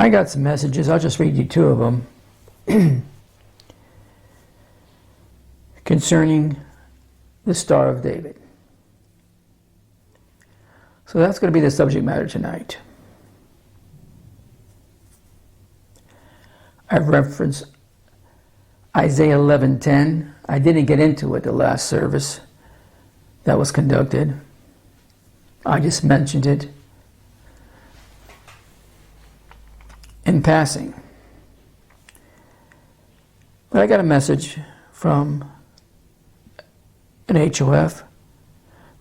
I got some messages. I'll just read you two of them concerning the Star of David. So that's going to be the subject matter tonight. I've referenced Isaiah 11:10. I didn't get into it the last service that was conducted. I just mentioned it in passing. But I got a message from an HOF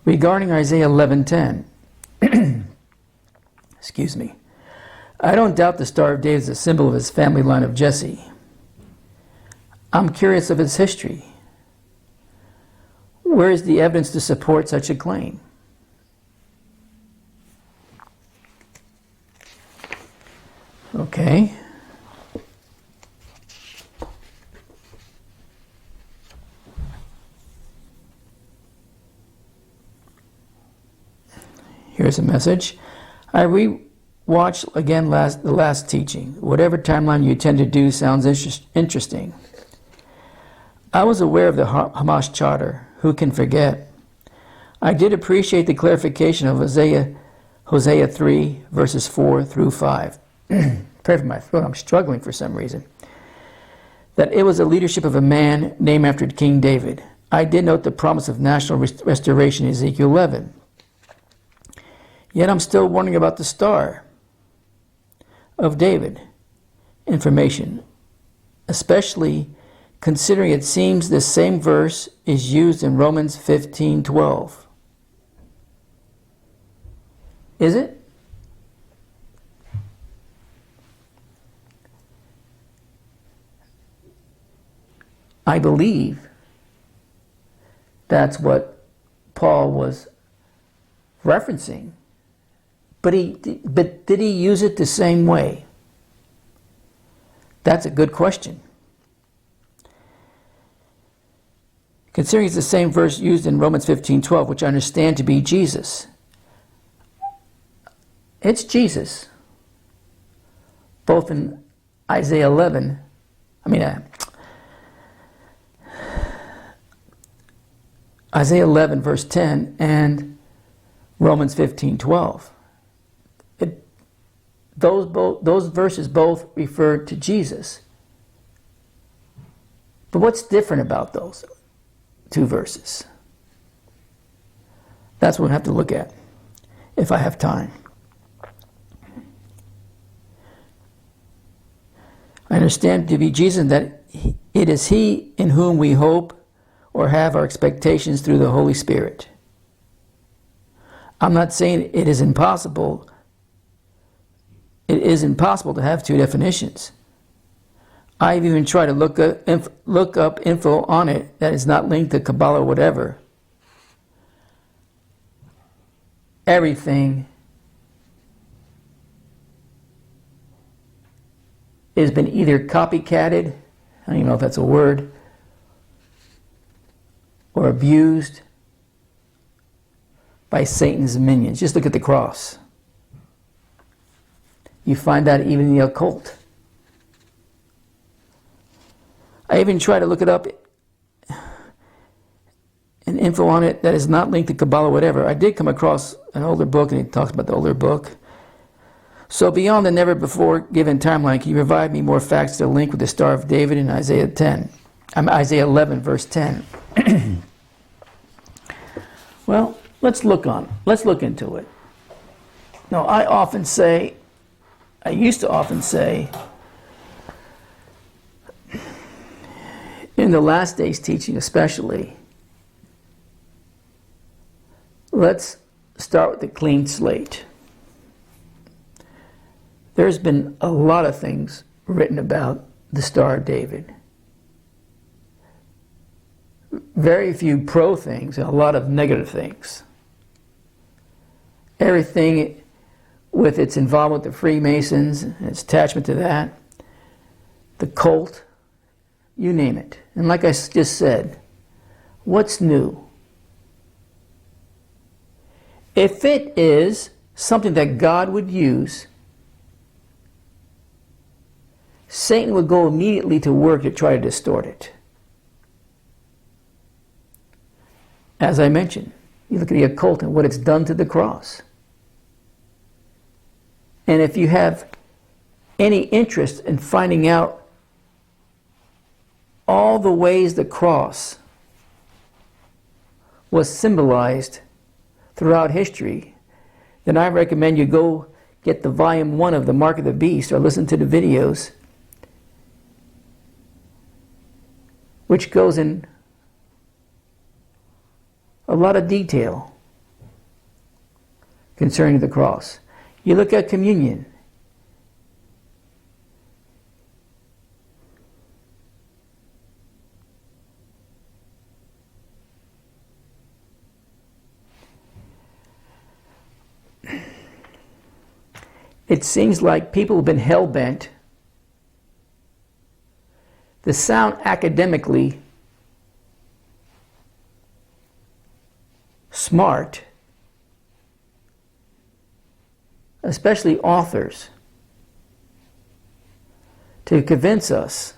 regarding Isaiah 11:10. Excuse me. I don't doubt the Star of David is a symbol of his family line of Jesse. I'm curious of its history. Where is the evidence to support such a claim? Okay. Here's a message. I rewatched again the last teaching. Whatever timeline you tend to do sounds interesting. I was aware of the Hamas charter. Who can forget? I did appreciate the clarification of Hosea 3, verses 4 through 5. Pray for my throat, I'm struggling for some reason. That it was the leadership of a man named after King David. I did note the promise of national restoration in Ezekiel 11. Yet I'm still wondering about the Star of David information, especially considering it seems the same verse is used in Romans 15:12. Is it? I believe that's what Paul was referencing. But did he use it the same way? That's a good question. Considering it's the same verse used in Romans 15:12, which I understand to be Jesus. It's Jesus. Both in Isaiah 11, Isaiah 11 verse 10 and Romans 15:12. Those verses both refer to Jesus. But what's different about those two verses? That's what we'll have to look at if I have time. I understand to be Jesus that it is He in whom we hope or have our expectations through the Holy Spirit. I'm not saying it is impossible. It is impossible to have two definitions. I've even tried to look up info on it that is not linked to Kabbalah or whatever. Everything has been either copycatted, I don't even know if that's a word, or abused by Satan's minions. Just look at the cross. You find that even in the occult. I even try to look it up and info on it that is not linked to Kabbalah or whatever. I did come across an older book, and it talks about the older book. So beyond the never before given timeline, can you provide me more facts to link with the Star of David in Isaiah 11 verse 10? Well, let's look into it. Now, I used to often say, in the last days teaching especially, let's start with a clean slate. There's been a lot of things written about the Star of David. Very few pro things and a lot of negative things. Everything with its involvement with the Freemasons and its attachment to that, the cult, you name it. And like I just said, what's new? If it is something that God would use Satan would go immediately to work to try to distort it. As I mentioned, you look at the occult and what it's done to the cross. And if you have any interest in finding out all the ways the cross was symbolized throughout history, then I recommend you go get the volume 1 of The Mark of the Beast or listen to the videos, which goes in a lot of detail concerning the cross. You look at communion. It seems like people have been hell-bent to sound academically smart, especially authors, to convince us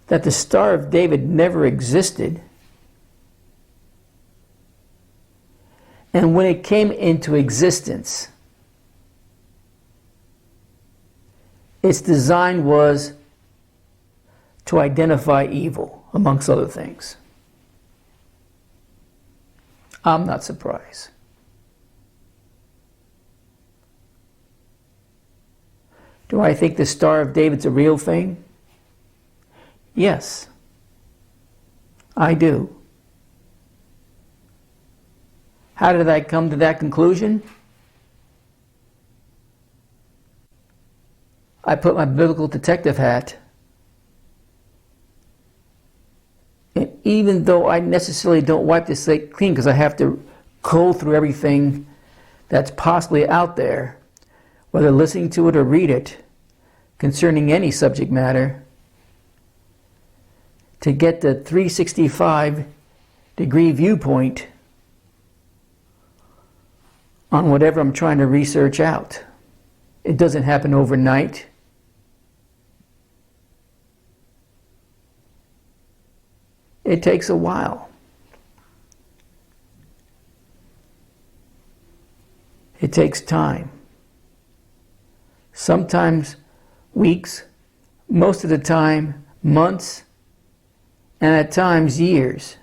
that the Star of David never existed, and when it came into existence, its design was to identify evil, amongst other things. I'm not surprised. Do I think the Star of David's a real thing? Yes, I do. How did I come to that conclusion? I put my biblical detective hat, and even though I necessarily don't wipe the slate clean because I have to go through everything that's possibly out there, whether listening to it or read it, concerning any subject matter, to get the 365-degree viewpoint on whatever I'm trying to research out. It doesn't happen overnight. It takes a while. It takes time. Sometimes weeks, most of the time months, and at times years,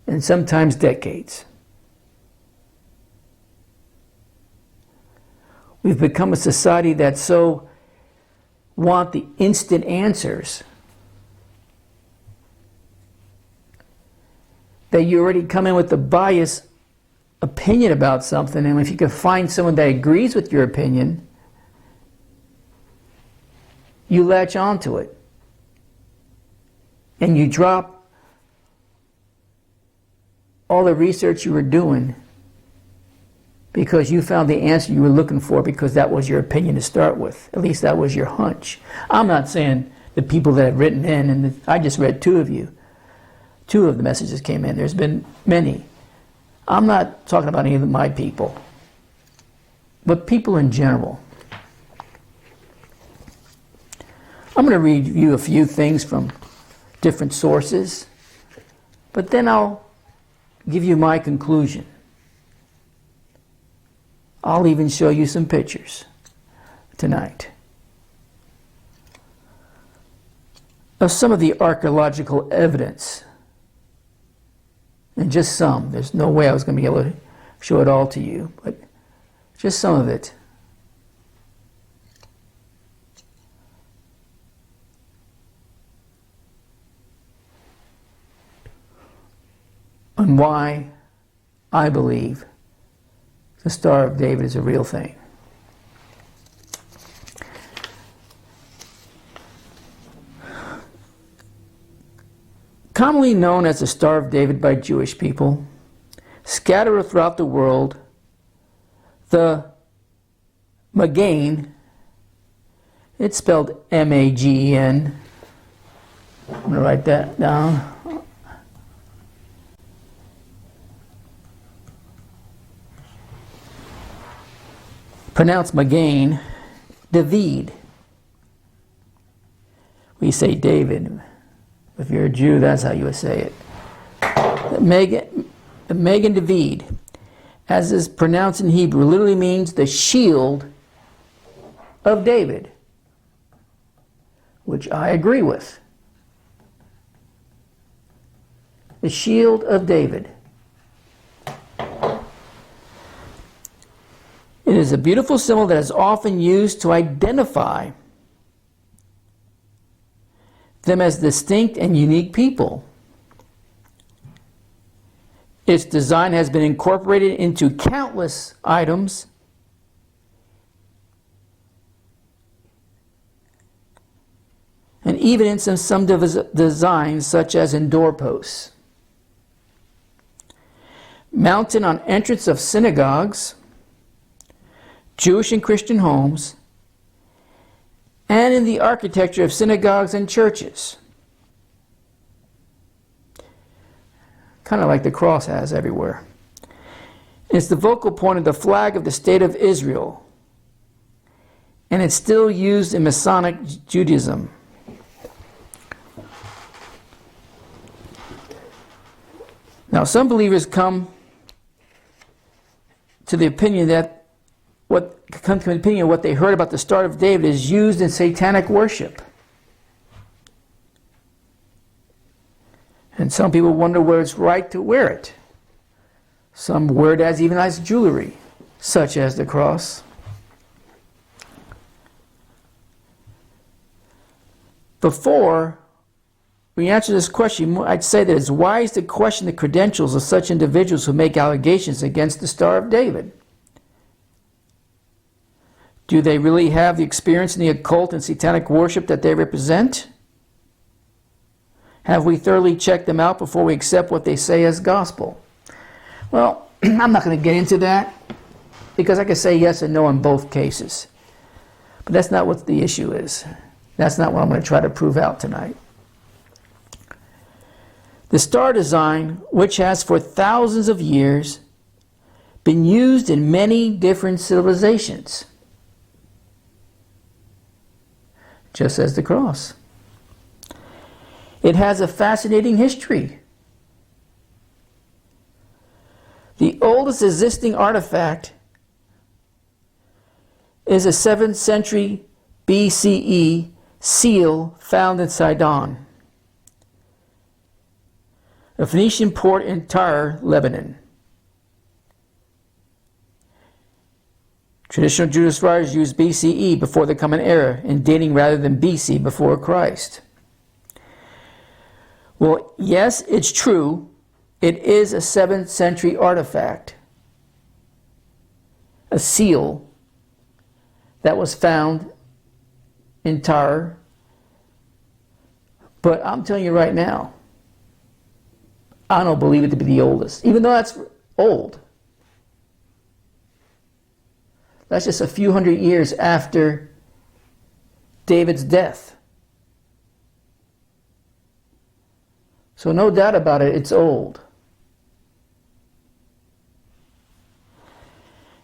and sometimes decades. We've become a society that so want the instant answers that you already come in with a biased opinion about something, and if you can find someone that agrees with your opinion, you latch onto it. And you drop all the research you were doing because you found the answer you were looking for because that was your opinion to start with. At least that was your hunch. I'm not saying the people that have written in, and I just read two of you. Two of the messages came in. There's been many. I'm not talking about any of my people, but people in general. I'm going to read you a few things from different sources, but then I'll give you my conclusion. I'll even show you some pictures tonight of some of the archaeological evidence. And just some. There's no way I was going to be able to show it all to you, but just some of it. On why I believe the Star of David is a real thing. Commonly known as the Star of David by Jewish people, scattered throughout the world, the Magen, it's spelled M-A-G-E-N. I'm going to write that down. Pronounced Magen, David. We say David. If you're a Jew, that's how you would say it. Megan David, as is pronounced in Hebrew, literally means the shield of David, which I agree with. The shield of David. It is a beautiful symbol that is often used to identify them as distinct and unique people. Its design has been incorporated into countless items and even in some designs, such as in doorposts. Mounted on entrance of synagogues, Jewish and Christian homes, and in the architecture of synagogues and churches. Kind of like the cross has everywhere. It's the focal point of the flag of the state of Israel, and it's still used in Masonic Judaism. Now, some believers come to the opinion that what they heard about the Star of David is used in satanic worship. And some people wonder whether it's right to wear it. Some wear it even as jewelry, such as the cross. Before we answer this question, I'd say that it's wise to question the credentials of such individuals who make allegations against the Star of David. Do they really have the experience in the occult and satanic worship that they represent? Have we thoroughly checked them out before we accept what they say as gospel? Well, I'm not going to get into that because I can say yes and no in both cases. But that's not what the issue is. That's not what I'm going to try to prove out tonight. The star design, which has for thousands of years been used in many different civilizations, just as the cross. It has a fascinating history. The oldest existing artifact is a 7th century BCE seal found in Sidon, a Phoenician port in Tyre, Lebanon. Traditional Jewish writers use BCE before the Common Era in dating rather than BC before Christ. Well, yes, it's true. It is a 7th century artifact, a seal that was found in Tyre. But I'm telling you right now, I don't believe it to be the oldest, even though that's old. That's just a few hundred years after David's death. So no doubt about it, it's old.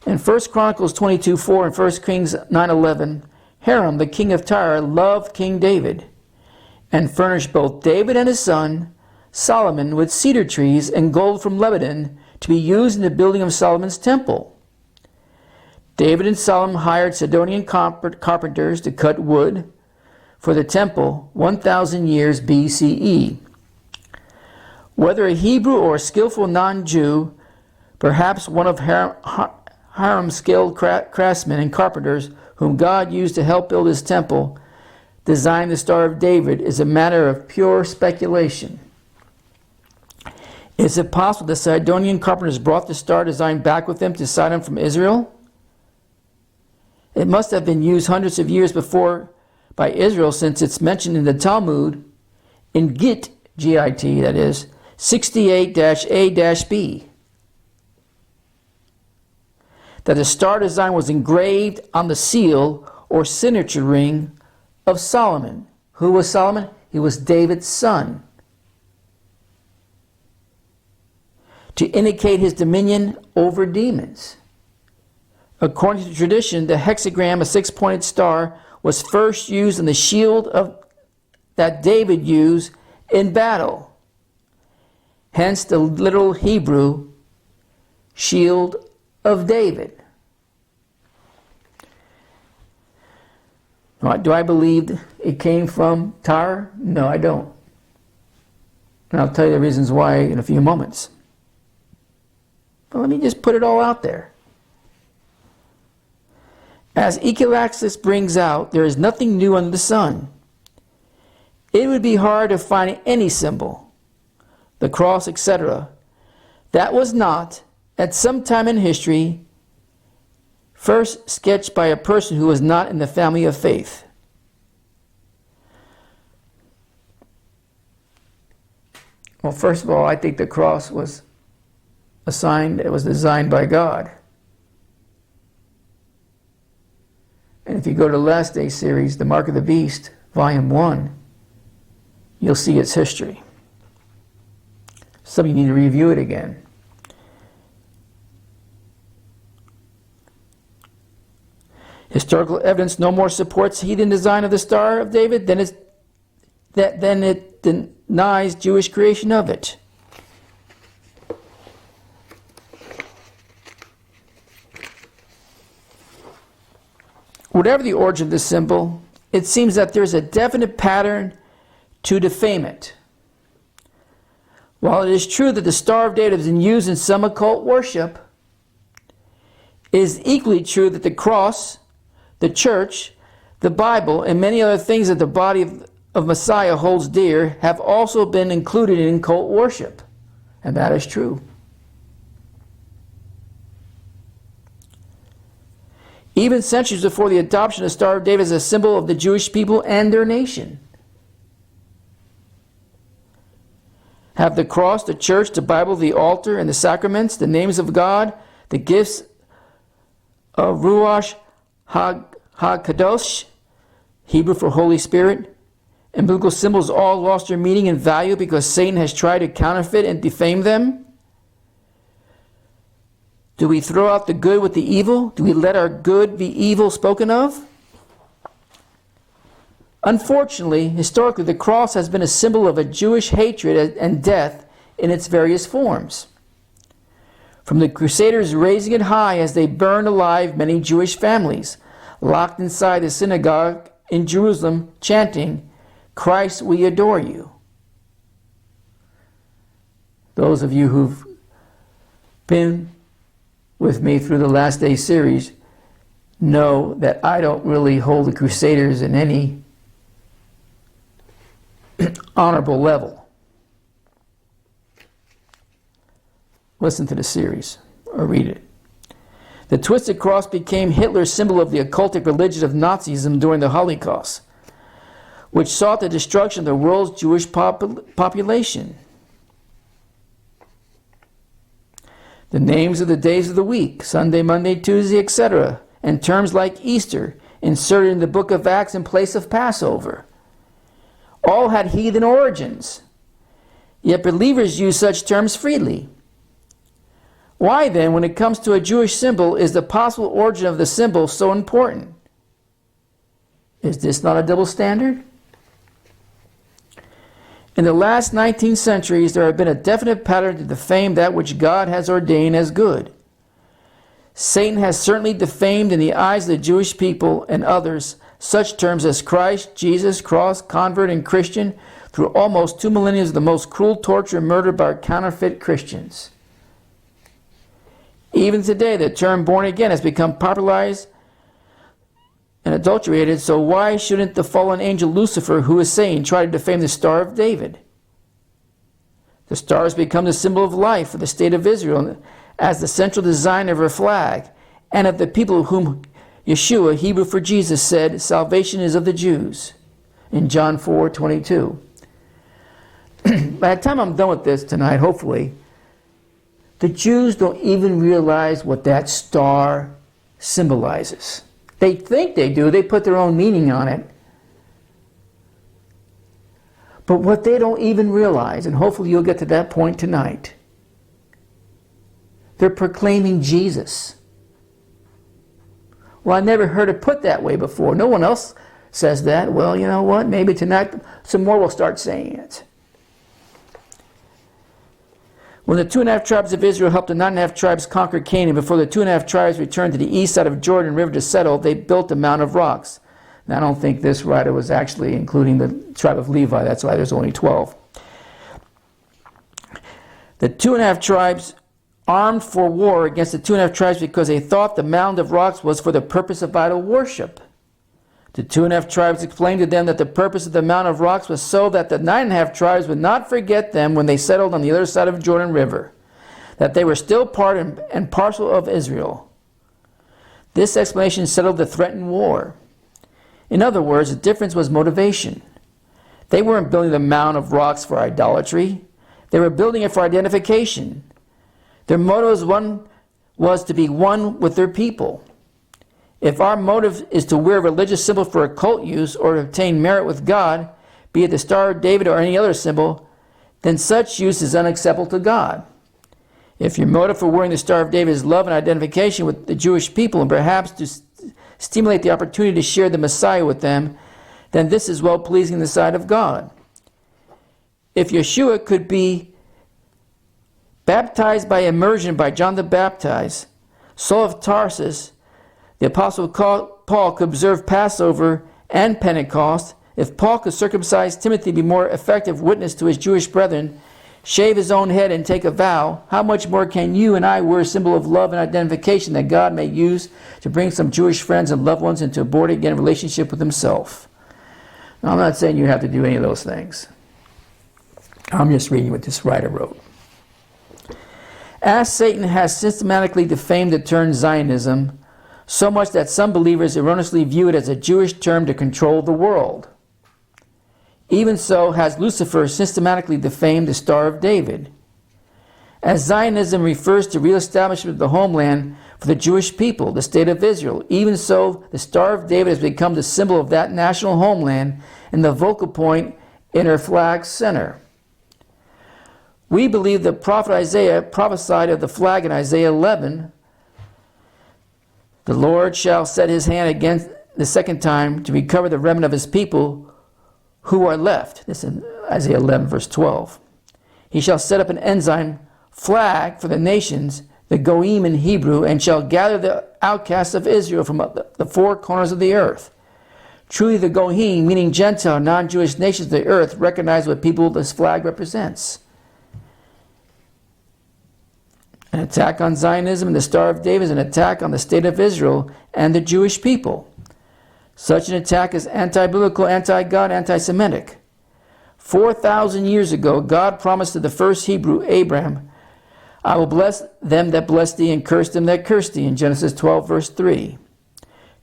In 1 Chronicles 22:4 and 1 Kings 9:11, Hiram, the king of Tyre, loved King David and furnished both David and his son Solomon with cedar trees and gold from Lebanon to be used in the building of Solomon's temple. David and Solomon hired Sidonian carpenters to cut wood for the temple 1,000 years BCE. Whether a Hebrew or a skillful non-Jew, perhaps one of Hiram's skilled craftsmen and carpenters whom God used to help build his temple, designed the Star of David, is a matter of pure speculation. Is it possible the Sidonian carpenters brought the star design back with them to Sidon from Israel? It must have been used hundreds of years before by Israel, since it's mentioned in the Talmud in Git, G-I-T, that is, 68-A-B, that the star design was engraved on the seal or signature ring of Solomon. Who was Solomon? He was David's son. To indicate his dominion over demons. According to tradition, the hexagram, a six-pointed star, was first used in the shield that David used in battle. Hence the literal Hebrew shield of David. Do I believe it came from Tyre? No, I don't. And I'll tell you the reasons why in a few moments. But let me just put it all out there. As Ecolaxis brings out, there is nothing new under the sun. It would be hard to find any symbol, the cross, etc., that was not, at some time in history, first sketched by a person who was not in the family of faith. Well, first of all, I think the cross was a sign that was designed by God. And if you go to the Last Day series, The Mark of the Beast, Volume 1, you'll see its history. Some of you need to review it again. Historical evidence no more supports heathen design of the Star of David than it denies Jewish creation of it. Whatever the origin of this symbol, it seems that there's a definite pattern to defame it. While it is true that the Star of David has been used in some occult worship, it is equally true that the cross, the church, the Bible, and many other things that the body of Messiah holds dear have also been included in cult worship. And that is true. Even centuries before the adoption of the Star of David as a symbol of the Jewish people and their nation. Have the cross, the church, the Bible, the altar, and the sacraments, the names of God, the gifts of Ruach HaKadosh, Hebrew for Holy Spirit, and biblical symbols all lost their meaning and value because Satan has tried to counterfeit and defame them? Do we throw out the good with the evil? Do we let our good be evil spoken of? Unfortunately, historically, the cross has been a symbol of a Jewish hatred and death in its various forms. From the Crusaders raising it high as they burned alive many Jewish families, locked inside the synagogue in Jerusalem, chanting, "Christ, we adore you." Those of you who've been with me through the Last Day series know that I don't really hold the Crusaders in any honorable level. Listen to the series or read it. The twisted cross became Hitler's symbol of the occultic religion of Nazism during the Holocaust, which sought the destruction of the world's Jewish population. The names of the days of the week, Sunday, Monday, Tuesday, etc., and terms like Easter, inserted in the book of Acts in place of Passover, all had heathen origins, yet believers use such terms freely. Why then, when it comes to a Jewish symbol, is the possible origin of the symbol so important? Is this not a double standard? In the last 19 centuries, there has been a definite pattern to defame that which God has ordained as good. Satan has certainly defamed in the eyes of the Jewish people and others such terms as Christ, Jesus, cross, convert, and Christian through almost 2 millennia of the most cruel torture and murder by counterfeit Christians. Even today, the term born again has become popularized and adulterated, so why shouldn't the fallen angel Lucifer, who is Satan, try to defame the Star of David? The star has become the symbol of life for the state of Israel as the central design of her flag, and of the people whom Yeshua, Hebrew for Jesus, said, "Salvation is of the Jews," in John 4:22. By the time I'm done with this tonight, hopefully, the Jews don't even realize what that star symbolizes. They think they do. They put their own meaning on it. But what they don't even realize, and hopefully you'll get to that point tonight, they're proclaiming Jesus. Well, I never heard it put that way before. No one else says that. Well, you know what? Maybe tonight some more will start saying it. When the 2.5 tribes of Israel helped the 9.5 tribes conquer Canaan, before the 2.5 tribes returned to the east side of Jordan River to settle, they built a Mount of Rocks. Now, I don't think this writer was actually including the tribe of Levi. That's why there's only 12. The 2.5 tribes armed for war against the 2.5 tribes because they thought the Mound of Rocks was for the purpose of idol worship. The 2.5 tribes explained to them that the purpose of the Mount of Rocks was so that the 9.5 tribes would not forget them when they settled on the other side of Jordan River, that they were still part and parcel of Israel. This explanation settled the threatened war. In other words, the difference was motivation. They weren't building the Mount of Rocks for idolatry. They were building it for identification. Their motive was to be one with their people. If our motive is to wear a religious symbol for occult use or to obtain merit with God, be it the Star of David or any other symbol, then such use is unacceptable to God. If your motive for wearing the Star of David is love and identification with the Jewish people and perhaps to stimulate the opportunity to share the Messiah with them, then this is well-pleasing in the sight of God. If Yeshua could be baptized by immersion by John the Baptist, Saul of Tarsus, the Apostle Paul could observe Passover and Pentecost, if Paul could circumcise Timothy to be more effective witness to his Jewish brethren, shave his own head and take a vow, how much more can you and I wear a symbol of love and identification that God may use to bring some Jewish friends and loved ones into a born-again relationship with himself? Now, I'm not saying you have to do any of those things. I'm just reading what this writer wrote. As Satan has systematically defamed the term Zionism, so much that some believers erroneously view it as a Jewish term to control the world. Even so has Lucifer systematically defamed the Star of David. As Zionism refers to reestablishment of the homeland for the Jewish people, the state of Israel, even so the Star of David has become the symbol of that national homeland and the focal point in her flag's center. We believe the prophet Isaiah prophesied of the flag in Isaiah 11, the Lord shall set his hand again the second time to recover the remnant of his people who are left. This is Isaiah 11, verse 12. He shall set up an ensign flag for the nations, the Goim in Hebrew, and shall gather the outcasts of Israel from the four corners of the earth. Truly the Goim, meaning Gentile, non-Jewish nations of the earth, recognize what people this flag represents. An attack on Zionism and the Star of David is an attack on the state of Israel and the Jewish people. Such an attack is anti-biblical, anti-God, anti-Semitic. 4,000 years ago, God promised to the first Hebrew, Abraham, I will bless them that bless thee and curse them that curse thee, in Genesis 12, verse 3.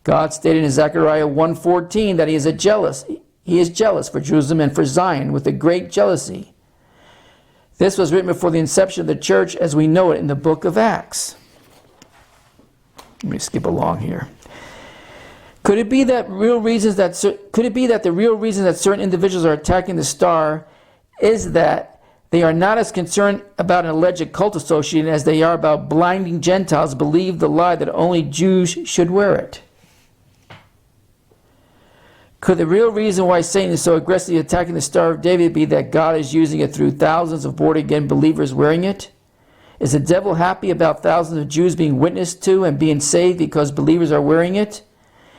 God stated in Zechariah 1:14 that he is jealous for Jerusalem and for Zion with a great jealousy. This was written before the inception of the church as we know it in the book of Acts. Let me skip along here. Could it be that the real reasons that certain individuals are attacking the star is that they are not as concerned about an alleged cult association as they are about blinding Gentiles to believe the lie that only Jews should wear it? Could the real reason why Satan is so aggressively attacking the Star of David be that God is using it through thousands of born-again believers wearing it? Is the devil happy about thousands of Jews being witnessed to and being saved because believers are wearing it?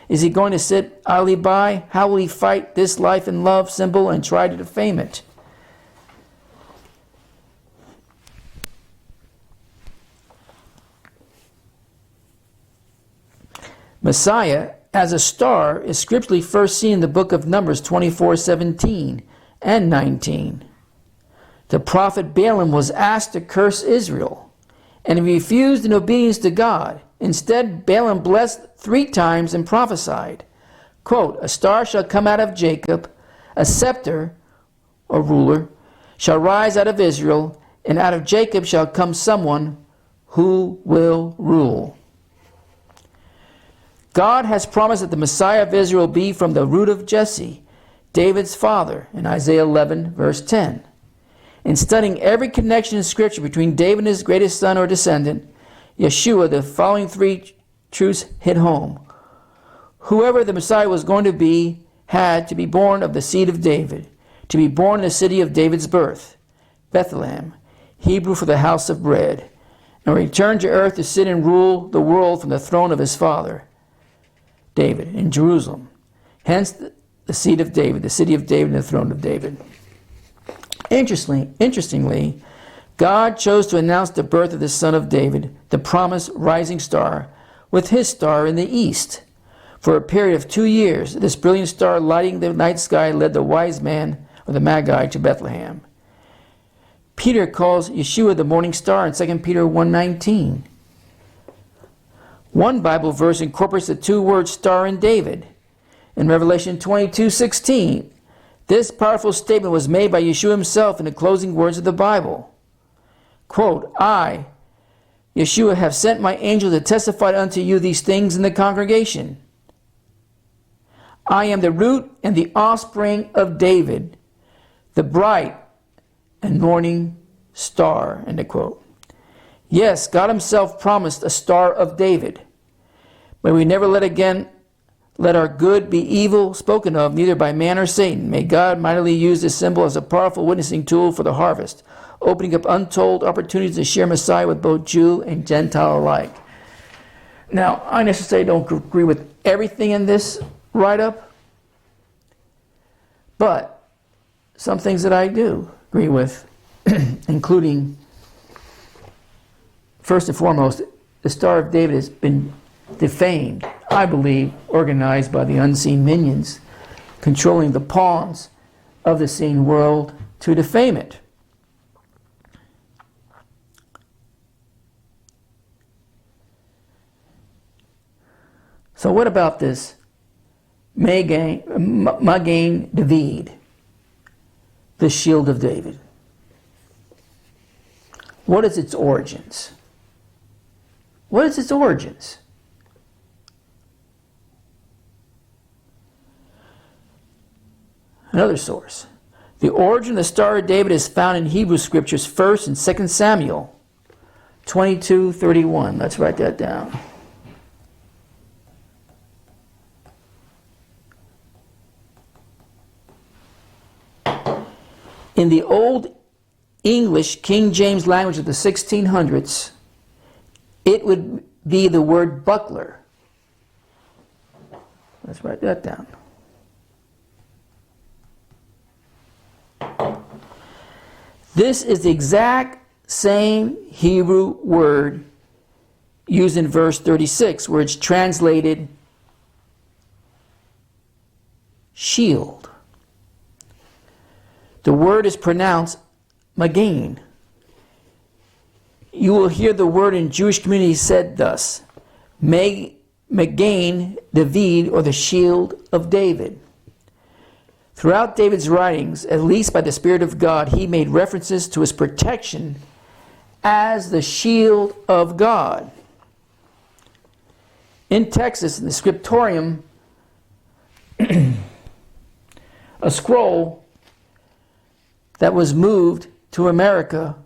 Is he going to sit idly by? How will he fight this life and love symbol and try to defame it? Messiah as a star is scripturally first seen in the book of Numbers 24:17 and 19. The prophet Balaam was asked to curse Israel, and he refused in obedience to God. Instead, Balaam blessed 3 times and prophesied, quote, a star shall come out of Jacob, a scepter, or ruler, shall rise out of Israel, and out of Jacob shall come someone who will rule. God has promised that the Messiah of Israel will be from the root of Jesse, David's father, in Isaiah 11, verse 10. In studying every connection in Scripture between David and his greatest son or descendant, Yeshua, the following 3 truths hit home. whoever the Messiah was going to be had to be born of the seed of David, to be born in the city of David's birth, Bethlehem, Hebrew for the house of bread, and return to earth to sit and rule the world from the throne of his father, David, in Jerusalem. Hence the seed of David, the city of David, and the throne of David. Interestingly, God chose to announce the birth of the son of David, the promised rising star, with his star in the east. For a period of 2 years, this brilliant star lighting the night sky led the wise man, or the Magi, to Bethlehem. Peter calls Yeshua the morning star in 2 Peter 1:19. One Bible verse incorporates the two words star and David. In Revelation 22:16, this powerful statement was made by Yeshua himself in the closing words of the Bible. Quote, I, Yeshua, have sent my angel to testify unto you these things in the congregation. I am the root and the offspring of David, the bright and morning star, end of quote. Yes, God himself promised a star of David. May we never let our good be evil spoken of, neither by man or Satan. May God mightily use this symbol as a powerful witnessing tool for the harvest, opening up untold opportunities to share Messiah with both Jew and Gentile alike. Now, I necessarily don't agree with everything in this write-up, but some things that I do agree with, including, first and foremost, the Star of David has been defamed, I believe, organized by the unseen minions controlling the pawns of the seen world to defame it. So what about this Magen David, the shield of David? What is its origins? What is its origins? Another source. The origin of the Star of David is found in Hebrew scriptures, 1 and 2 Samuel 22:31. Let's write that down. In the Old English King James language of the 1600s, it would be the word buckler. Let's write that down. This is the exact same Hebrew word used in verse 36, where it's translated shield. The word is pronounced Magen. You will hear the word in Jewish communities said thus, Magen David, or the shield of David. Throughout David's writings, at least by the Spirit of God, he made references to his protection as the shield of God. In Texas, in the scriptorium, a scroll that was moved to America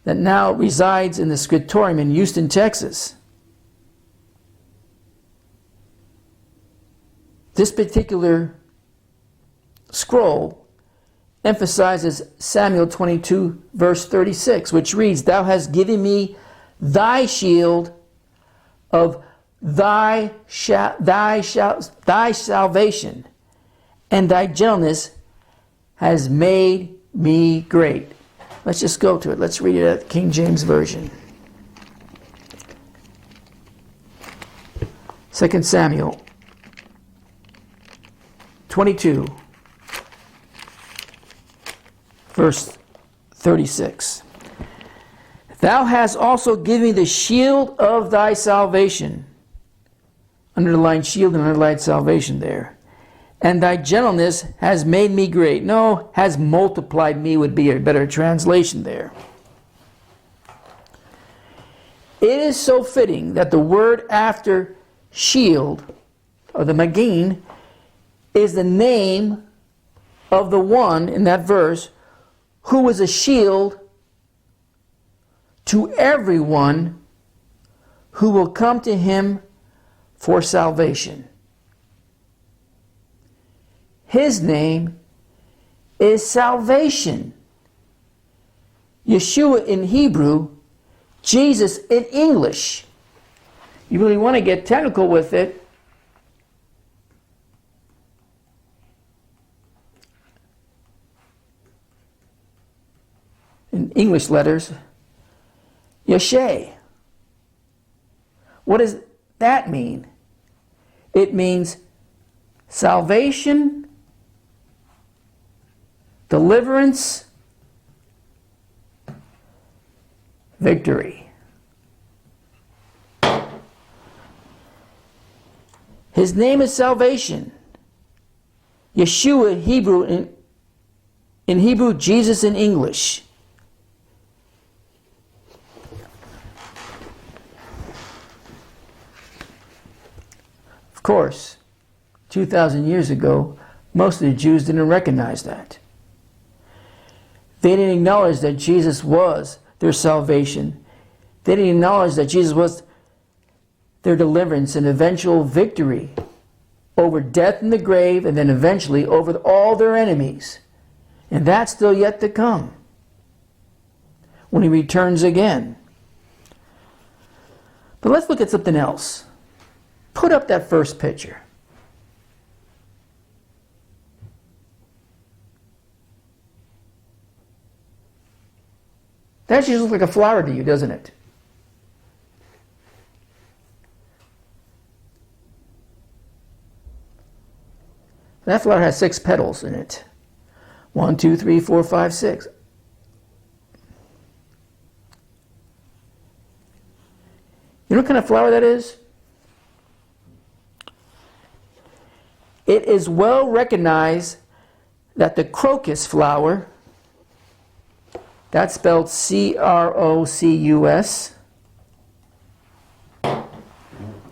that now resides in the scriptorium in Houston, Texas. This particular scroll emphasizes Samuel 22, verse 36, which reads, Thou hast given me thy shield of thy salvation, and thy gentleness has made me great. Let's just go to it. Let's read it at the King James Version. 2 Samuel 22, verse 36. Thou hast also given me the shield of thy salvation. Underlined shield and underlined salvation there. And thy gentleness has made me great. No, has multiplied me would be a better translation there. It is so fitting that the word after shield, or the Magen, is the name of the one in that verse who was a shield to everyone who will come to him for salvation. His name is salvation. Yeshua in Hebrew, Jesus in English. You really want to get technical with it. In English letters, Yeshe. What does that mean? It means salvation, deliverance, victory. His name is salvation. Yeshua in Hebrew, in Hebrew, Jesus in English. Of course, 2,000 years ago, most of the Jews didn't recognize that. They didn't acknowledge that Jesus was their salvation. They didn't acknowledge that Jesus was their deliverance and eventual victory over death and the grave, and then eventually over all their enemies. And that's still yet to come when he returns again. But let's look at something else. Put up that first picture. That just looks like a flower to you, doesn't it? That flower has 6 petals in it. 1, 2, 3, 4, 5, 6. You know what kind of flower that is? It is well recognized that the crocus flower, that's spelled C-R-O-C-U-S,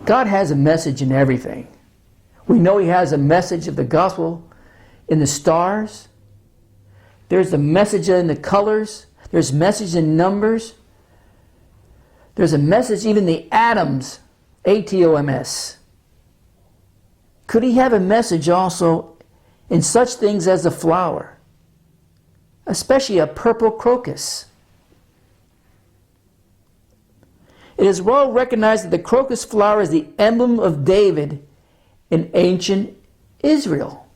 God has a message in everything. We know he has a message of the gospel in the stars. There's a message in the colors. There's message in numbers. There's a message even in the atoms, A-T-O-M-S. Could he have a message also in such things as a flower, especially a purple crocus? It is well recognized that the crocus flower is the emblem of David in ancient Israel.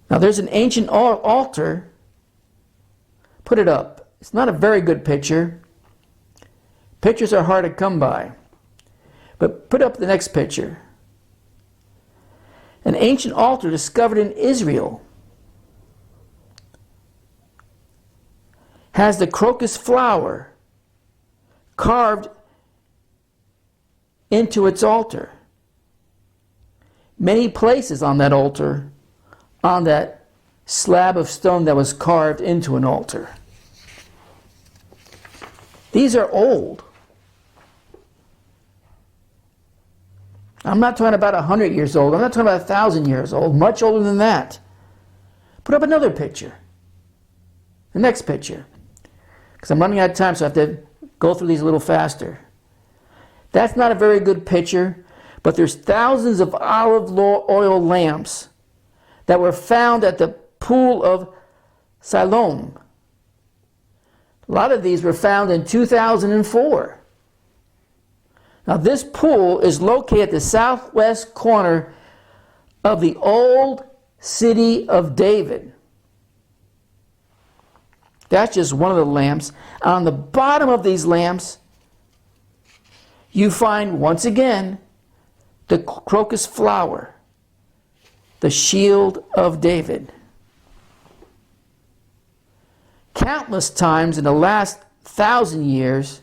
Now there's an ancient altar. Put it up. It's not a very good picture. Pictures are hard to come by. But put up the next picture. An ancient altar discovered in Israel has the crocus flower carved into its altar. Many places on that altar, on that slab of stone that was carved into an altar. These are old. I'm not talking about 100 years old. I'm not talking about 1,000 years old. Much older than that. Put up another picture. The next picture. Because I'm running out of time, so I have to go through these a little faster. That's not a very good picture, but there's thousands of olive oil lamps that were found at the pool of Siloam. A lot of these were found in 2004. Now this pool is located at the southwest corner of the old city of David. That's just one of the lamps. On the bottom of these lamps, you find, once again, the crocus flower, the shield of David. Countless times in the last 1,000 years,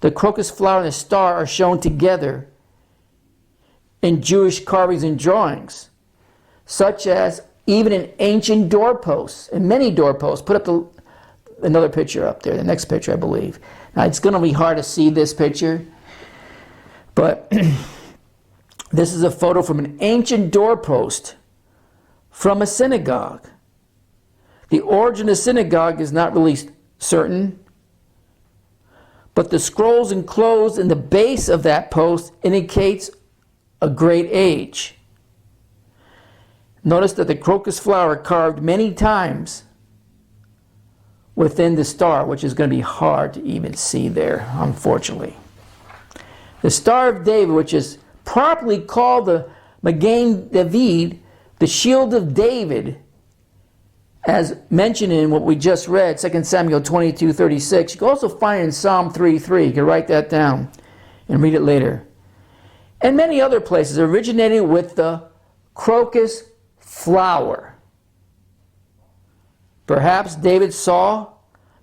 the crocus flower and the star are shown together in Jewish carvings and drawings, such as even in ancient doorposts, and many doorposts. Put up another picture up there, the next picture, I believe. Now, it's going to be hard to see this picture, but this is a photo from an ancient doorpost from a synagogue. The origin of synagogue is not really certain, but the scrolls enclosed in the base of that post indicates a great age. Notice that the crocus flower carved many times within the star, which is going to be hard to even see there, unfortunately. The Star of David, which is properly called the Magen David, the Shield of David, as mentioned in what we just read, 2 Samuel 22:36. You can also find it in Psalm 3:3. You can write that down and read it later. And many other places originating with the crocus flower. Perhaps David saw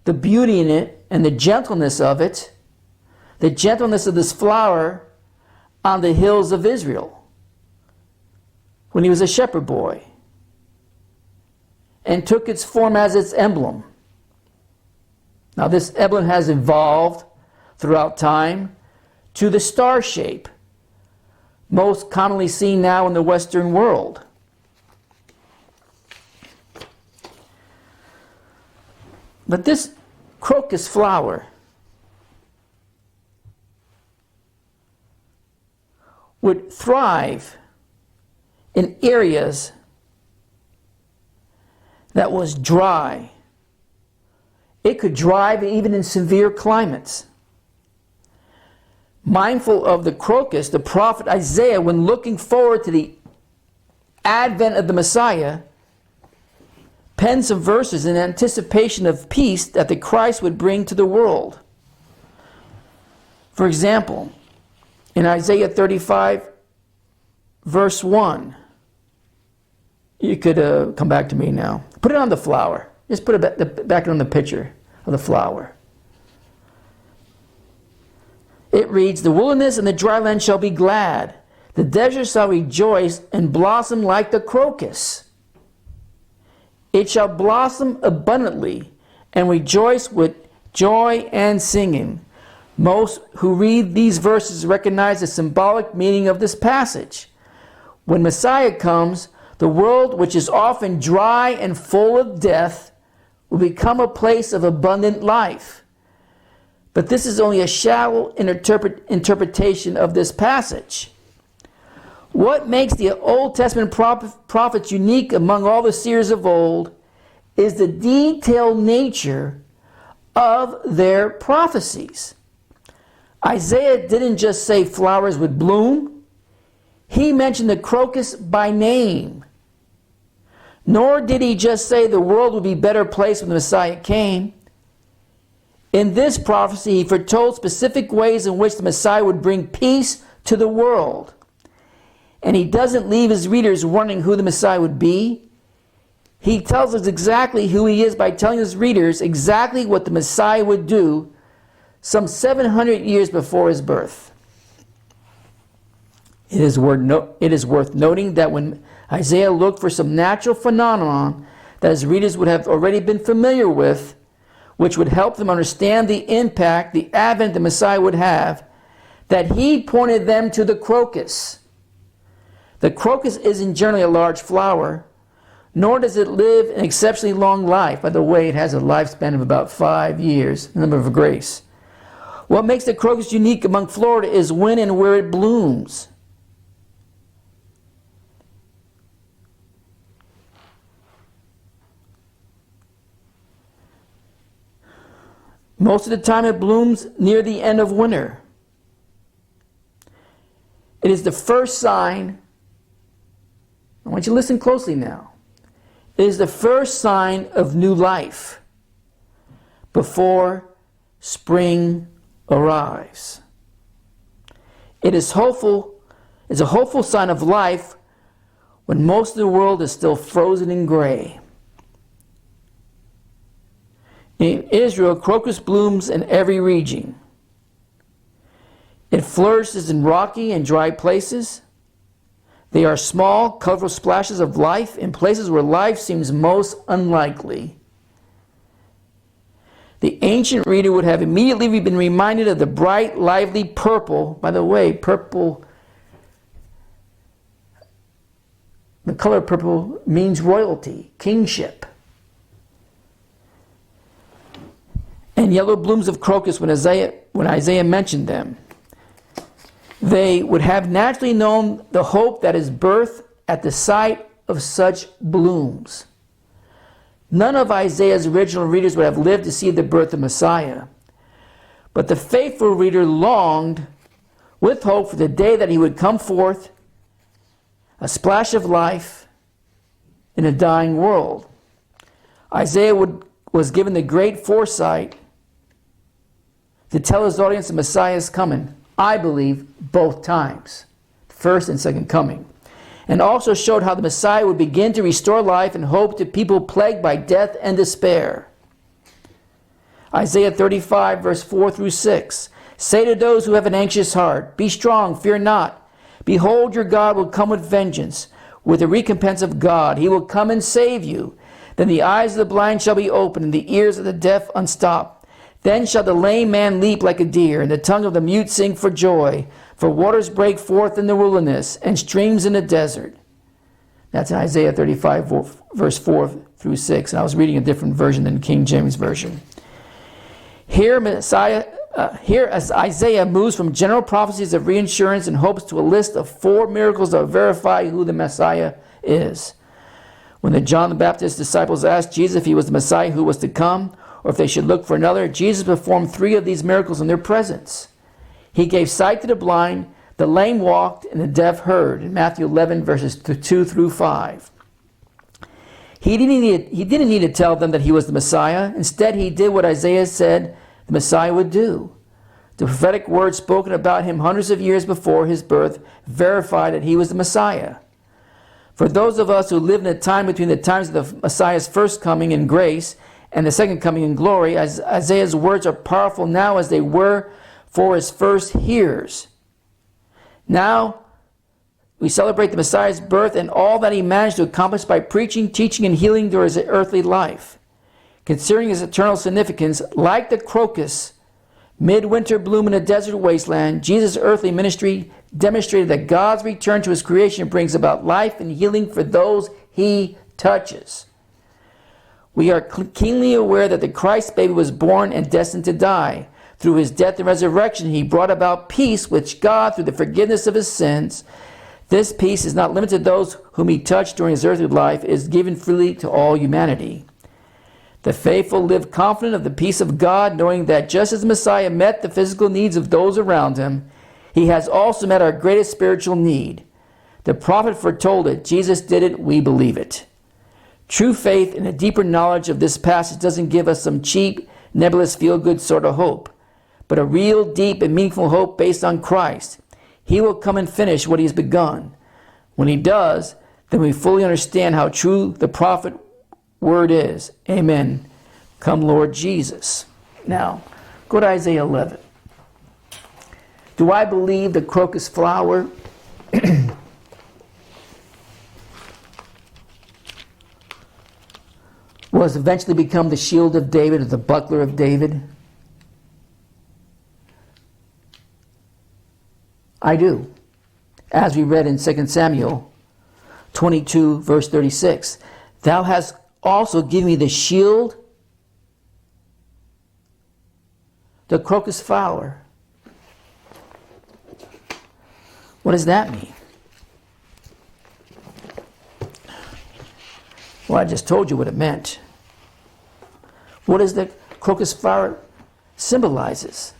the beauty in it and the gentleness of it, the gentleness of this flower on the hills of Israel when he was a shepherd boy, and took its form as its emblem. Now this emblem has evolved throughout time to the star shape, most commonly seen now in the Western world. But this crocus flower would thrive in areas that was dry. It could thrive even in severe climates. Mindful of the crocus, the prophet Isaiah, when looking forward to the advent of the Messiah, penned some verses in anticipation of peace that the Christ would bring to the world. For example, in Isaiah 35, verse 1, you could come back to me now. Put it on the flower. Just put it back on the picture of the flower. It reads, "The wilderness and the dry land shall be glad. The desert shall rejoice and blossom like the crocus. It shall blossom abundantly and rejoice with joy and singing." Most who read these verses recognize the symbolic meaning of this passage. When Messiah comes, the world, which is often dry and full of death, will become a place of abundant life. But this is only a shallow interpretation of this passage. What makes the Old Testament prophets unique among all the seers of old is the detailed nature of their prophecies. Isaiah didn't just say flowers would bloom. He mentioned the crocus by name. Nor did he just say the world would be a better place when the Messiah came. In this prophecy, he foretold specific ways in which the Messiah would bring peace to the world. And he doesn't leave his readers wondering who the Messiah would be. He tells us exactly who he is by telling his readers exactly what the Messiah would do some 700 years before his birth. It is worth noting that when Isaiah looked for some natural phenomenon that his readers would have already been familiar with, which would help them understand the impact the advent of the Messiah would have, that he pointed them to the crocus. The crocus isn't generally a large flower, nor does it live an exceptionally long life. By the way, it has a lifespan of about 5 years, the number of grace. What makes the crocus unique among Florida is when and where it blooms. Most of the time it blooms near the end of winter. It is the first sign, I want you to listen closely now. It is the first sign of new life before spring arrives. It is hopeful. It's a hopeful sign of life when most of the world is still frozen and gray. In Israel, crocus blooms in every region. It flourishes in rocky and dry places. They are small, colorful splashes of life in places where life seems most unlikely. The ancient reader would have immediately been reminded of the bright, lively purple. By the way, purple, the color purple means royalty, kingship. And and yellow blooms of crocus when Isaiah mentioned them. They would have naturally known the hope that is birthed at the sight of such blooms. None of Isaiah's original readers would have lived to see the birth of Messiah. But the faithful reader longed with hope for the day that he would come forth, a splash of life in a dying world. Isaiah was given the great foresight to tell his audience the Messiah is coming, I believe, both times, first and second coming, and also showed how the Messiah would begin to restore life and hope to people plagued by death and despair. Isaiah 35, verse 4 through 6. Say to those who have an anxious heart, be strong, fear not. Behold, your God will come with vengeance, with the recompense of God. He will come and save you. Then the eyes of the blind shall be opened, and the ears of the deaf unstopped. Then shall the lame man leap like a deer, and the tongue of the mute sing for joy. For waters break forth in the wilderness, and streams in the desert. That's in Isaiah 35, verse 4 through 6. And I was reading a different version than King James Version. Here as Isaiah moves from general prophecies of reinsurance and hopes to a list of 4 miracles that verify who the Messiah is. When the John the Baptist's disciples asked Jesus if he was the Messiah who was to come, or if they should look for another, Jesus performed 3 of these miracles in their presence. He gave sight to the blind, the lame walked, and the deaf heard, in Matthew 11, verses 2 through 5. He didn't need to tell them that he was the Messiah. Instead, he did what Isaiah said the Messiah would do. The prophetic words spoken about him hundreds of years before his birth verified that he was the Messiah. For those of us who live in a time between the times of the Messiah's first coming in grace and the second coming in glory, Isaiah's words are powerful now as they were for his first hearers. Now, we celebrate the Messiah's birth and all that he managed to accomplish by preaching, teaching, and healing during his earthly life. Considering his eternal significance, like the crocus, midwinter bloom in a desert wasteland, Jesus' earthly ministry demonstrated that God's return to his creation brings about life and healing for those he touches. We are keenly aware that the Christ baby was born and destined to die. Through his death and resurrection, he brought about peace with God through the forgiveness of his sins. This peace is not limited to those whom he touched during his earthly life. It is given freely to all humanity. The faithful live confident of the peace of God, knowing that just as the Messiah met the physical needs of those around him, he has also met our greatest spiritual need. The prophet foretold it. Jesus did it. We believe it. True faith and a deeper knowledge of this passage doesn't give us some cheap, nebulous, feel-good sort of hope, but a real, deep, and meaningful hope based on Christ. He will come and finish what he's begun. When he does, then we fully understand how true the prophet word is. Amen. Come, Lord Jesus. Now, go to Isaiah 11. Do I believe the crocus flower was eventually become the shield of David or the buckler of David? I do. As we read in 2 Samuel 22, verse 36, thou hast also given me the shield, the crocus flower. What does that mean? Well, I just told you what it meant. What does the crocus flower symbolizes?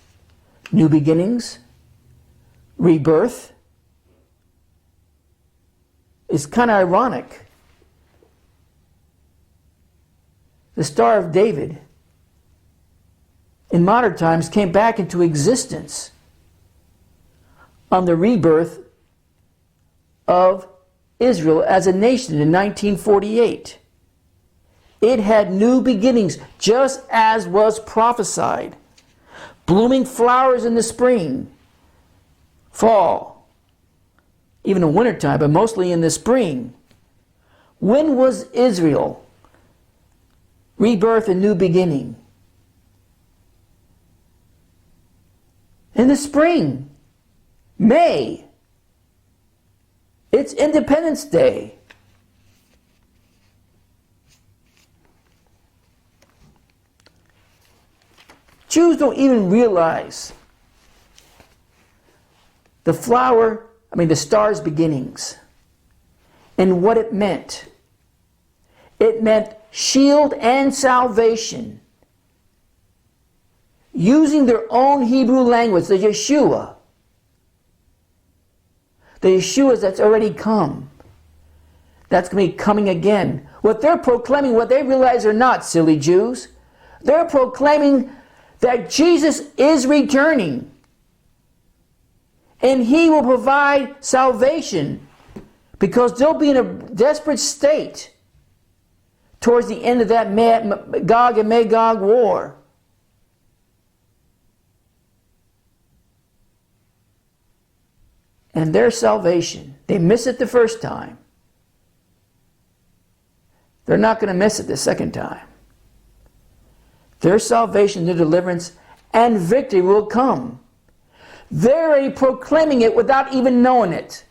New beginnings, rebirth. It's kind of ironic. The Star of David in modern times came back into existence on the rebirth of Israel as a nation in 1948. It had new beginnings, just as was prophesied. Blooming flowers in the spring, fall, even in wintertime, but mostly in the spring. When was Israel rebirth and new beginning? In the spring. May. It's Independence Day. Jews don't even realize the star's beginnings and what it meant. It meant shield and salvation. Using their own Hebrew language, the Yeshua. The Yeshua that's already come. That's going to be coming again. What they're proclaiming, what they realize or not, silly Jews, they're proclaiming that Jesus is returning. And He will provide salvation, because they'll be in a desperate state towards the end of that Gog and Magog war. And their salvation, they miss it the first time. They're not going to miss it the second time. Their salvation, their deliverance, and victory will come. They're already proclaiming it without even knowing it,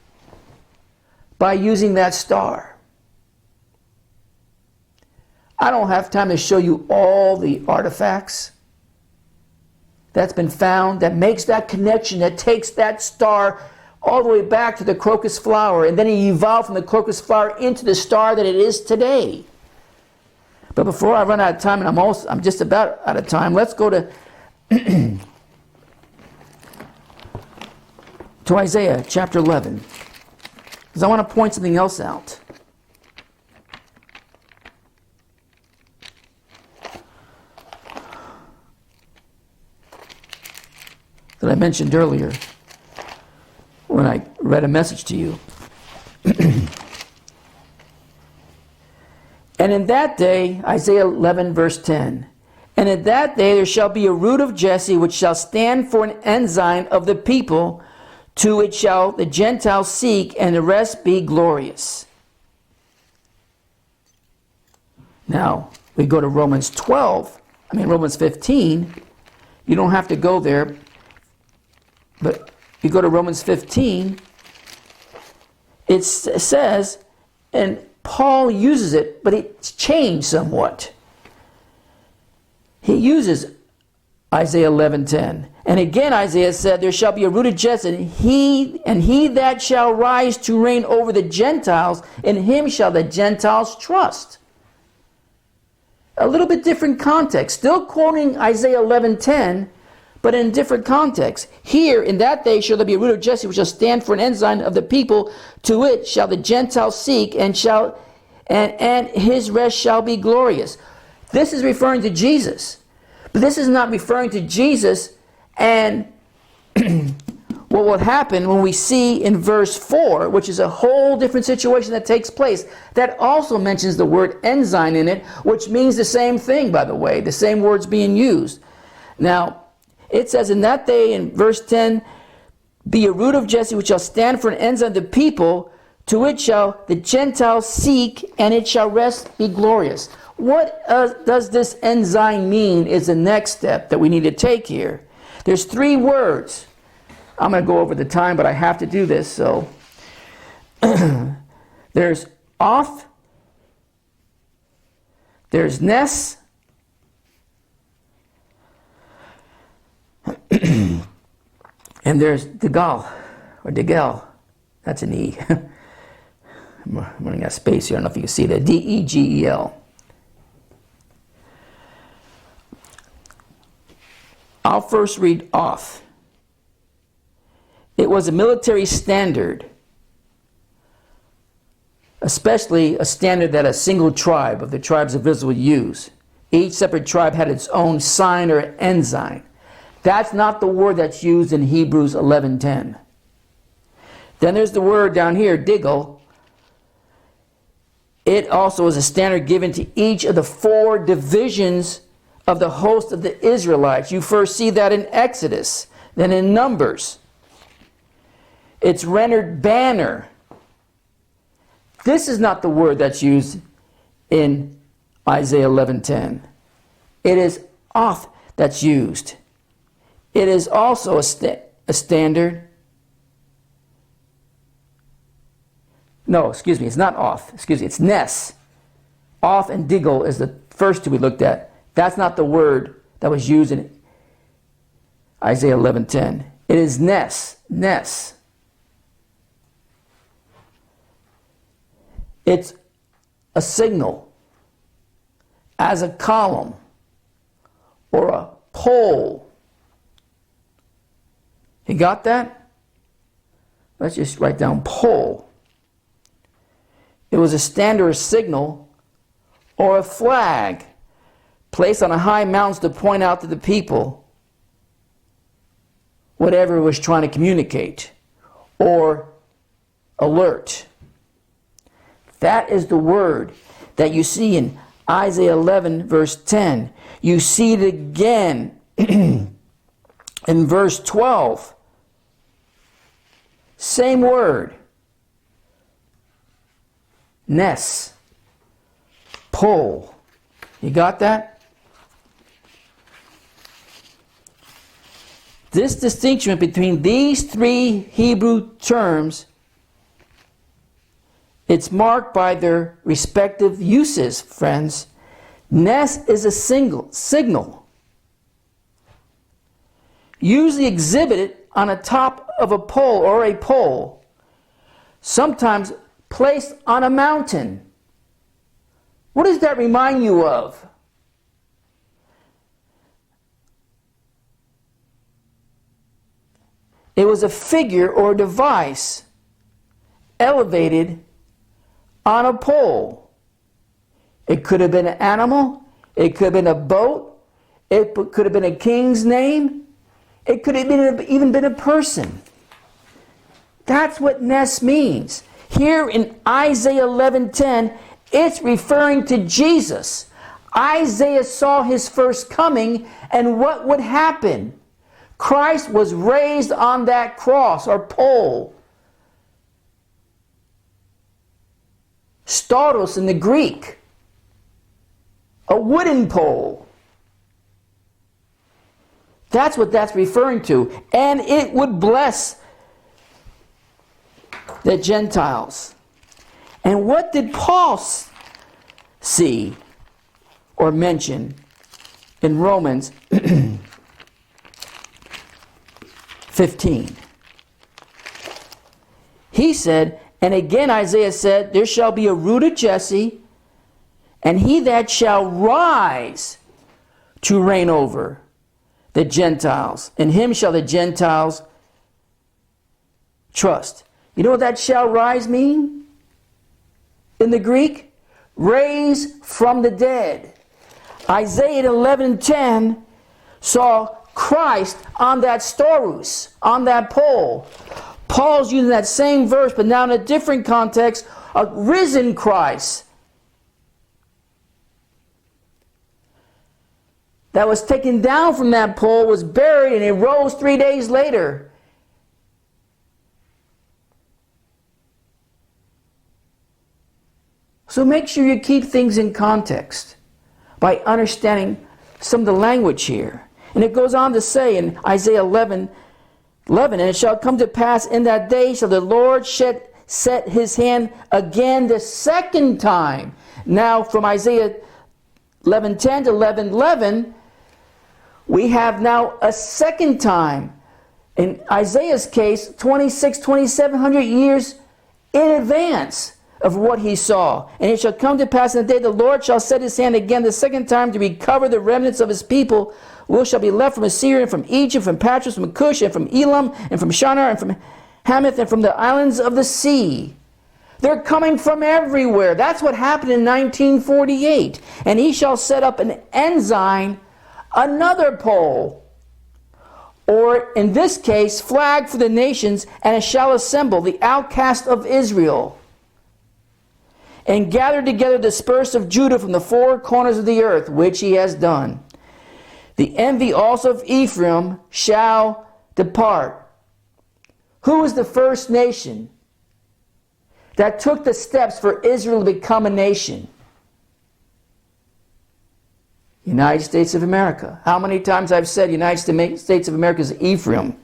by using that star. I don't have time to show you all the artifacts that's been found that makes that connection, that takes that star all the way back to the crocus flower, and then it evolved from the crocus flower into the star that it is today. But before I run out of time, and I'm just about out of time, let's go to to Isaiah chapter 11, because I want to point something else out. That I mentioned earlier when I read a message to you. And in that day, Isaiah 11 verse 10, and in that day there shall be a root of Jesse, which shall stand for an ensign of the people. To it shall the Gentiles seek, and the rest be glorious. Now, we go to Romans 15. You don't have to go there, but you go to Romans 15. It says, and Paul uses it, but it's changed somewhat. He uses Isaiah 11:10. And again Isaiah said, there shall be a root of Jesse, and he that shall rise to reign over the Gentiles, in him shall the Gentiles trust. A little bit different context. Still quoting Isaiah 11:10, but in different context. Here, in that day shall there be a root of Jesse, which shall stand for an ensign of the people. To it shall the Gentiles seek, and his rest shall be glorious. This is referring to Jesus. But this is not referring to Jesus and what will happen when we see in verse 4, which is a whole different situation that takes place, that also mentions the word ensign in it, which means the same thing, by the way, the same words being used. Now, it says, in that day, in verse 10, be a root of Jesse, which shall stand for an ensign of the people. To it shall the Gentiles seek, and it shall rest be glorious. What does this ensign mean is the next step that we need to take here. There's 3 words. I'm going to go over the time, but I have to do this. So there's off, there's nes, and there's degal, or degel. That's an E. I'm running out of space here. I don't know if you can see that. D-E-G-E-L. I'll first read off. It was a military standard, especially a standard that a single tribe of the tribes of Israel would use. Each separate tribe had its own sign or ensign. That's not the word that's used in Hebrews 11:10. Then there's the word down here, digel. It also is a standard given to each of the 4 divisions of the host of the Israelites. You first see that in Exodus, then in Numbers. It's rendered banner. This is not the word that's used in Isaiah 11:10. It is off that's used. It is also a standard. No, excuse me, it's not off. Excuse me, it's nes. Off and digel is the first 2 we looked at. That's not the word that was used Isaiah 11:10. It is Nes. Nes. It's a signal as a column or a pole. You got that? Let's just write down pole. It was a standard or signal or a flag placed on a high mountain to point out to the people whatever it was trying to communicate or alert. That is the word that you see in Isaiah 11 verse 10. You see it again in verse 12. Same word. Nes. Pole. You got that? This distinction between these three Hebrew terms, it's marked by their respective uses, friends. Nes is a signal, usually exhibited on the top of a pole or a pole, sometimes placed on a mountain. What does that remind you of? It was a figure or device elevated on a pole. It could have been an animal. It could have been a boat. It could have been a king's name. It could have even been a person. That's what Nes means. Here in Isaiah 11:10, it's referring to Jesus. Isaiah saw his first coming and what would happen. Christ was raised on that cross or pole. Stauros in the Greek. A wooden pole. That's what that's referring to. And it would bless the Gentiles. And what did Paul see or mention in Romans 15? He said, and again Isaiah said, there shall be a root of Jesse, and he that shall rise to reign over the Gentiles. In him shall the Gentiles trust. You know what that shall rise mean? In the Greek? Raise from the dead. Isaiah 11:10 saw Christ on that stauros, on that pole. Paul's using that same verse, but now in a different context, a risen Christ that was taken down from that pole, was buried, and he rose 3 days later. So make sure you keep things in context by understanding some of the language here. And it goes on to say in Isaiah 11, and it shall come to pass in that day shall the Lord set his hand again the second time. Now from Isaiah 11:10 to 11:11, we have now a second time. In Isaiah's case, 2,700 years in advance of what he saw. And it shall come to pass in the day the Lord shall set his hand again the second time to recover the remnants of his people, which shall be left from Assyria, and from Egypt, from Patros, from Cush, and from Elam, and from Shinar, and from Hamath, and from the islands of the sea. They're coming from everywhere. That's what happened in 1948. And he shall set up an ensign, another pole, or in this case, flag for the nations, and it shall assemble the outcast of Israel, and gather together the dispersed of Judah from the four corners of the earth, which he has done. The envy also of Ephraim shall depart. Who was the first nation that took the steps for Israel to become a nation? United States of America. How many times I've said United States of America is Ephraim.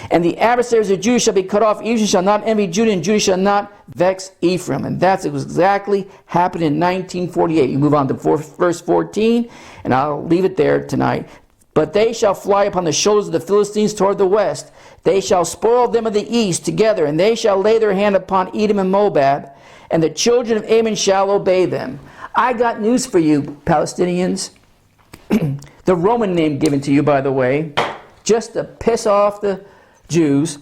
And the adversaries of Judah shall be cut off. Ephraim shall not envy Judah, and Judah shall not vex Ephraim. And that's exactly happened in 1948. You move on to verse 14, and I'll leave it there tonight. But they shall fly upon the shoulders of the Philistines toward the west. They shall spoil them of the east together, and they shall lay their hand upon Edom and Moab, and the children of Ammon shall obey them. I got news for you, Palestinians. The Roman name given to you, by the way, just to piss off the Jews.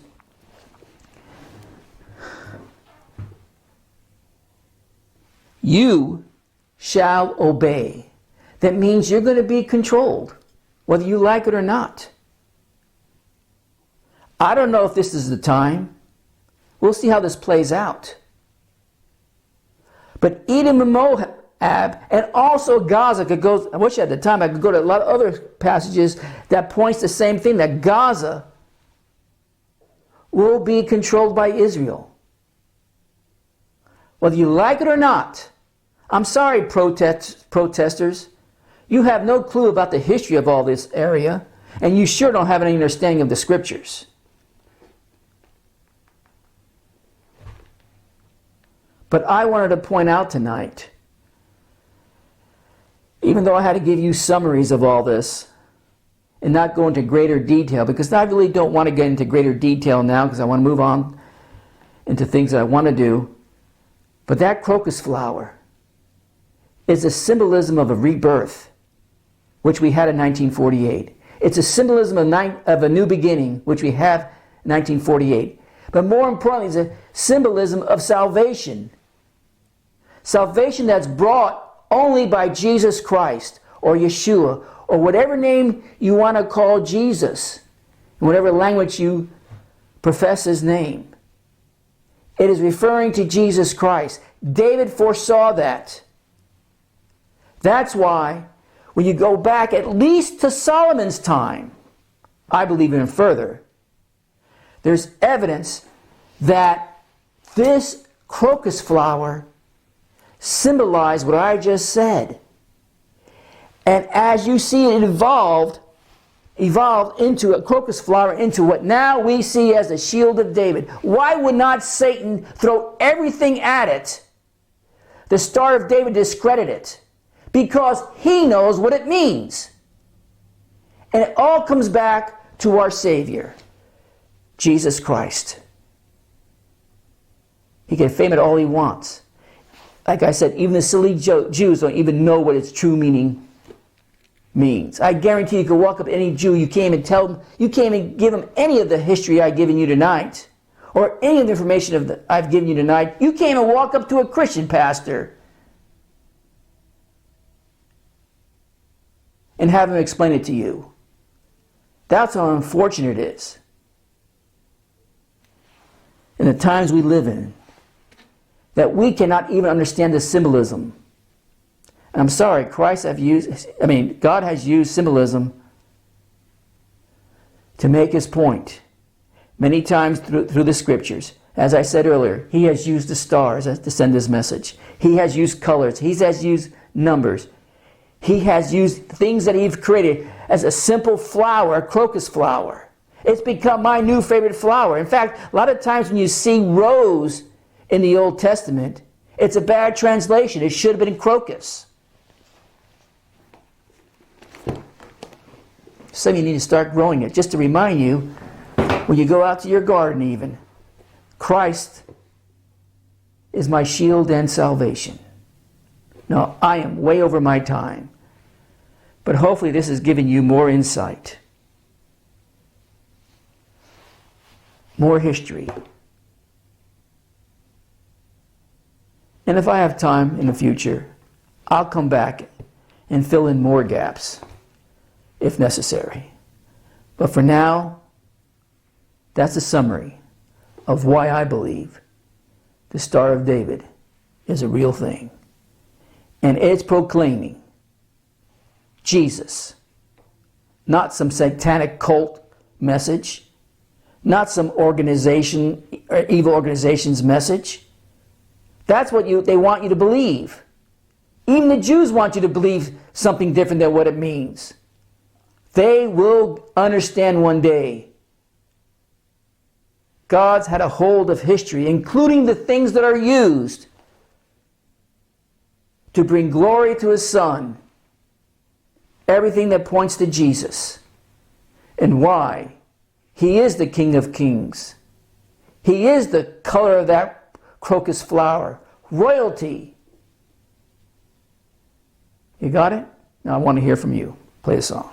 You shall obey. That means you're going to be controlled, whether you like it or not. I don't know if this is the time. We'll see how this plays out. But Edom and Moab, and also Gaza could go, I wish I had the time, I could go to a lot of other passages that points the same thing, that Gaza will be controlled by Israel. Whether you like it or not. I'm sorry, protesters. You have no clue about the history of all this area, and you sure don't have any understanding of the Scriptures. But I wanted to point out tonight, even though I had to give you summaries of all this and not go into greater detail, because I really don't want to get into greater detail now because I want to move on into things that I want to do. But that crocus flower is a symbolism of a rebirth, which we had in 1948. It's a symbolism of a new beginning, which we have in 1948. But more importantly, it's a symbolism of salvation. Salvation that's brought only by Jesus Christ or Yeshua or whatever name you want to call Jesus, in whatever language you profess his name. It is referring to Jesus Christ. David foresaw that. That's why when you go back at least to Solomon's time, I believe even further, there's evidence that this crocus flower symbolized what I just said. And as you see it evolved into a crocus flower, into what now we see as the shield of David. Why would not Satan throw everything at it, the Star of David, discredit it? Because he knows what it means. And it all comes back to our Savior, Jesus Christ. He can fame it all he wants. Like I said, even the silly Jews don't even know what its true meaning means. I guarantee you could walk up to any Jew, you can't even give them any of the history I've given you tonight, or any of the information I've given you tonight. You can't even walk up to a Christian pastor and have him explain it to you. That's how unfortunate it is. In the times we live in, that we cannot even understand the symbolism. And I'm sorry, God has used symbolism to make his point many times through the Scriptures. As I said earlier, he has used the stars to send his message. He has used colors. He has used numbers. He has used things that he's created as a simple flower, a crocus flower. It's become my new favorite flower. In fact, a lot of times when you see rose in the Old Testament, it's a bad translation. It should have been crocus. Some of you need to start growing it. Just to remind you, when you go out to your garden even, Christ is my shield and salvation. Now, I am way over my time, but hopefully this has given you more insight, more history. And if I have time in the future, I'll come back and fill in more gaps, if necessary. But for now, that's a summary of why I believe the Star of David is a real thing. And it's proclaiming Jesus, not some satanic cult message, not some organization or evil organization's message. That's what they want you to believe. Even the Jews want you to believe something different than what it means. They will understand one day. God's had a hold of history, including the things that are used to bring glory to his Son. everything that points to Jesus and why he is the King of Kings. He is the color of that crocus flower. Royalty. You got it? Now I want to hear from you. Play a song.